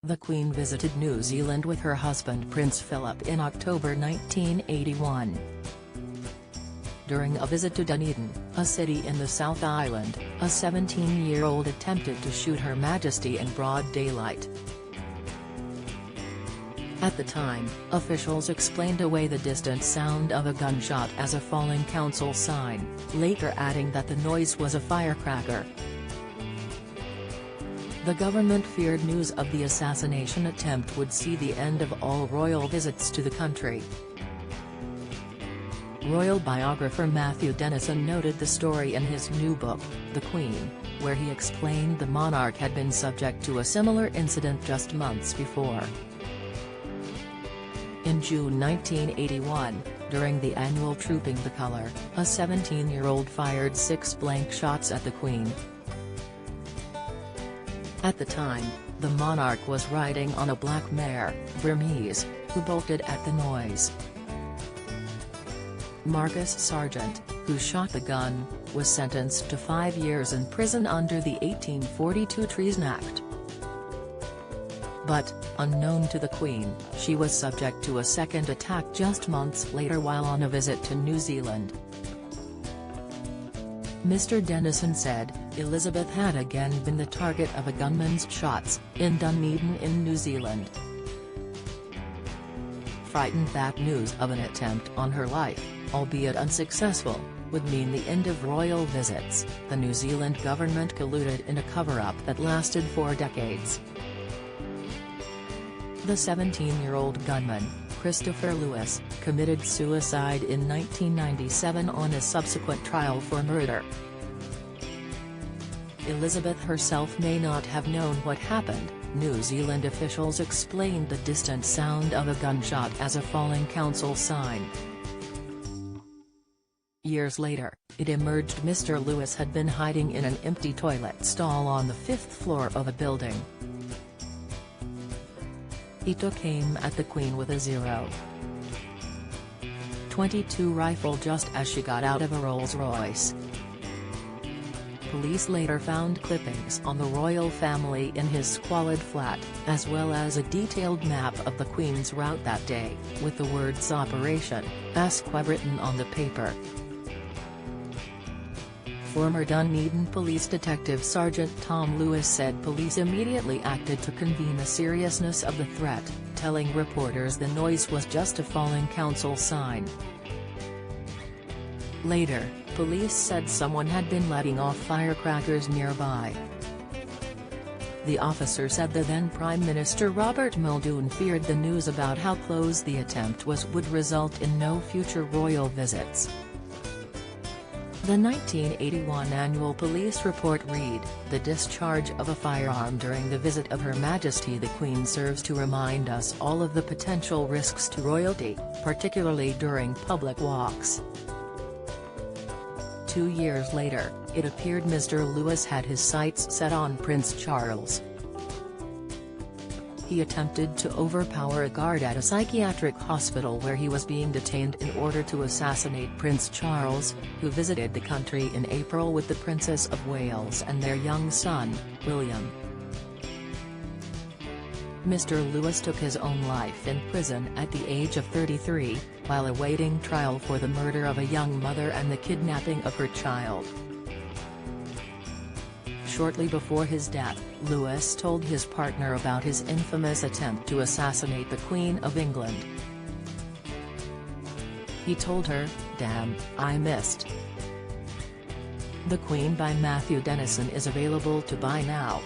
The Queen visited New Zealand with her husband Prince Philip in October 1981. During a visit to Dunedin, a city in the South Island, a 17-year-old attempted to shoot Her Majesty in broad daylight. At the time, officials explained away the distant sound of a gunshot as a falling council sign, later adding that the noise was a firecracker. The government feared news of the assassination attempt would see the end of all royal visits to the country. Royal biographer Matthew Dennison noted the story in his new book, The Queen, where he explained the monarch had been subject to a similar incident just months before. In June 1981, during the annual Trooping the Colour, a 17-year-old fired 6 blank shots at the Queen. At the time, the monarch was riding on a black mare, Burmese, who bolted at the noise. Marcus Sargent, who shot the gun, was sentenced to 5 years in prison under the 1842 Treason Act. But, unknown to the Queen, she was subject to a second attack just months later while on a visit to New Zealand. Mr. Dennison said, Elizabeth had again been the target of a gunman's shots, in Dunedin in New Zealand. Frightened that news of an attempt on her life, albeit unsuccessful, would mean the end of royal visits, the New Zealand government colluded in a cover-up that lasted 4 decades. The 17-year-old gunman, Christopher Lewis, committed suicide in 1997 on a subsequent trial for murder. Elizabeth herself may not have known what happened. New Zealand officials explained the distant sound of a gunshot as a falling council sign. Years later, it emerged Mr. Lewis had been hiding in an empty toilet stall on the 5th floor of a building. He took aim at the Queen with a .22 rifle just as she got out of a Rolls-Royce. Police later found clippings on the royal family in his squalid flat, as well as a detailed map of the Queen's route that day, with the words Operation Asqua written on the paper. Former Dunedin Police Detective Sergeant Tom Lewis said police immediately acted to convene the seriousness of the threat, telling reporters the noise was just a falling council sign. Later, police said someone had been letting off firecrackers nearby. The officer said the then Prime Minister Robert Muldoon feared the news about how close the attempt was would result in no future royal visits. The 1981 annual police report read, "The discharge of a firearm during the visit of Her Majesty the Queen serves to remind us all of the potential risks to royalty, particularly during public walks." 2 years later, it appeared Mr. Lewis had his sights set on Prince Charles. He attempted to overpower a guard at a psychiatric hospital where he was being detained in order to assassinate Prince Charles, who visited the country in April with the Princess of Wales and their young son, William. Mr. Lewis took his own life in prison at the age of 33, while awaiting trial for the murder of a young mother and the kidnapping of her child. Shortly before his death, Lewis told his partner about his infamous attempt to assassinate the Queen of England. He told her, "Damn, I missed." The Queen by Matthew Dennison is available to buy now.